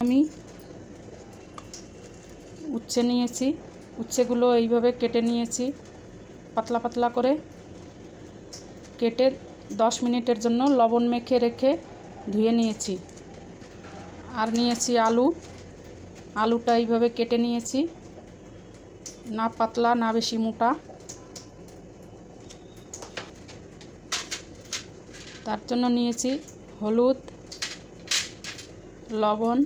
আমি উচ্ছে নিয়েছি, উচ্ছেগুলো এইভাবে কেটে নিয়েছি, পাতলা পাতলা করে কেটে 10 মিনিটের জন্য লবণ মেখে রেখে ধুয়ে নিয়েছি। আর নিয়েছি আলুটা এইভাবে কেটে নিয়েছি, না পাতলা না বেশি মোটা। তার জন্য নিয়েছি হলুদ, লবণ,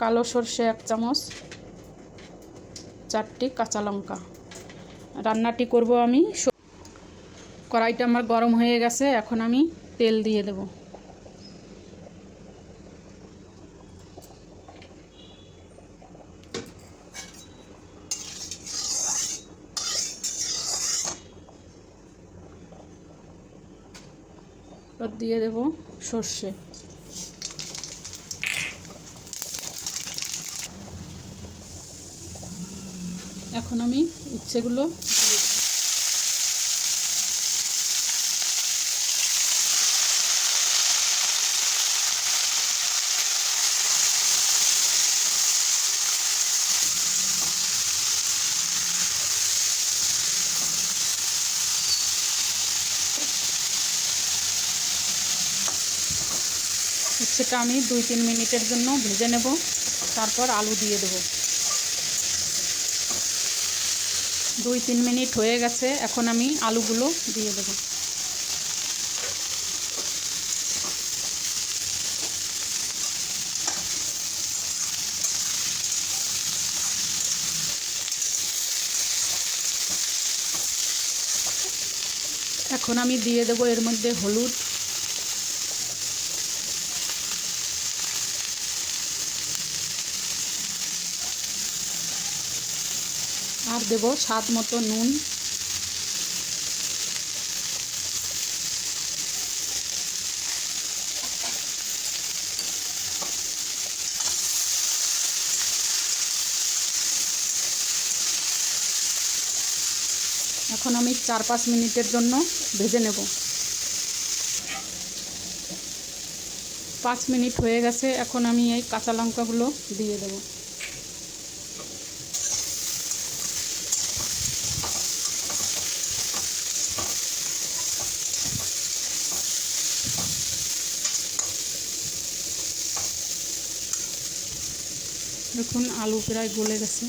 কালো সরষে 1 চামচ, 4টি কাঁচা লঙ্কা। রান্নাটি করব আমি। কড়াইটা আমার গরম হয়ে গেছে, এখন আমি তেল দিয়ে দেব। দিয়ে দেব সর্ষে। এখন আমি উচ্ছেগুলো উচ্ছেটা আমি 2-3 মিনিটের জন্য ভেজে নেব, তারপর আলু দিয়ে দেব। 2-3 মিনিট হয়ে গেছে, এখন আমি আলুগুলো দিয়ে দেব। এখন আমি দিয়ে দেব এর মধ্যে হলুদ, আর দেব স্বাদ মতো নুন। এখন আমি 4-5 মিনিটের জন্য ভেজে নেব। 5 মিনিট হয়ে গেছে, এখন আমি এই কাঁচা লঙ্কাগুলো দিয়ে দেব। দেখুন আলু প্রায় গলে গেছে,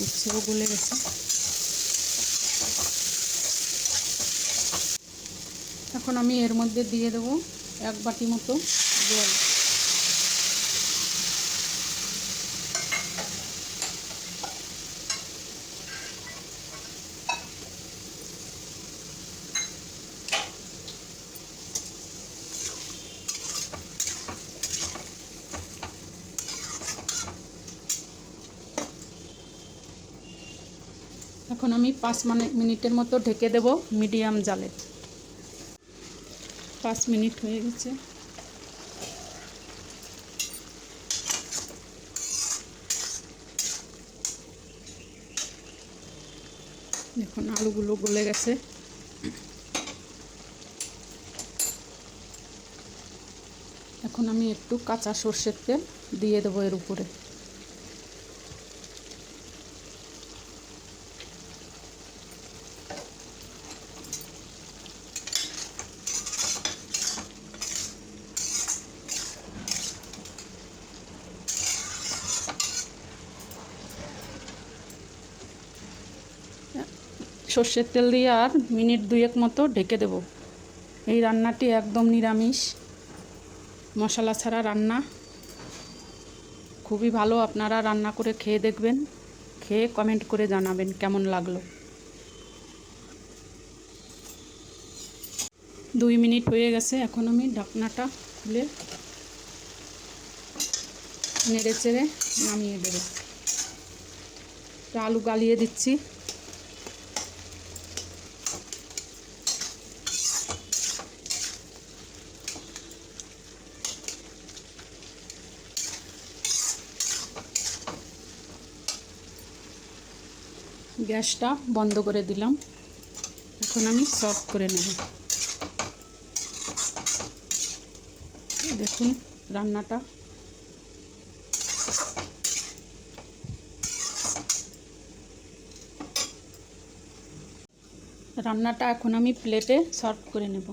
উচ্ছেও গলে গেছে। এখন আমি এর মধ্যে দিয়ে দেব 1 বাটি মতো জল। এখন আমি 5 মিনিটের মতো ঢেকে দেব মিডিয়াম জালে। 5 মিনিট হয়ে গেছে। দেখুন আলুগুলো গলে গেছে। এখন আমি একটু কাঁচা সর্ষের তেল দিয়ে দেবো এর উপরে। সর্ষের তেল দিয়ে আর মিনিট 2 মতো ঢেকে দেব। এই রান্নাটি একদম নিরামিষ, মশলা ছাড়া রান্না। খুবই ভালো, আপনারা রান্না করে খেয়ে দেখবেন, খেয়ে কমেন্ট করে জানাবেন কেমন লাগলো। 2 মিনিট হয়ে গেছে, এখন আমি ঢাকনাটা খুলে নেড়ে চেড়ে নামিয়ে দেব। আলু গালিয়ে দিচ্ছি। গ্যাসটা বন্ধ করে দিলাম। এখন আমি সার্ভ করে নেব। দেখুন রান্নাটা রান্নাটা এখন আমি প্লেটে সার্ভ করে নেব।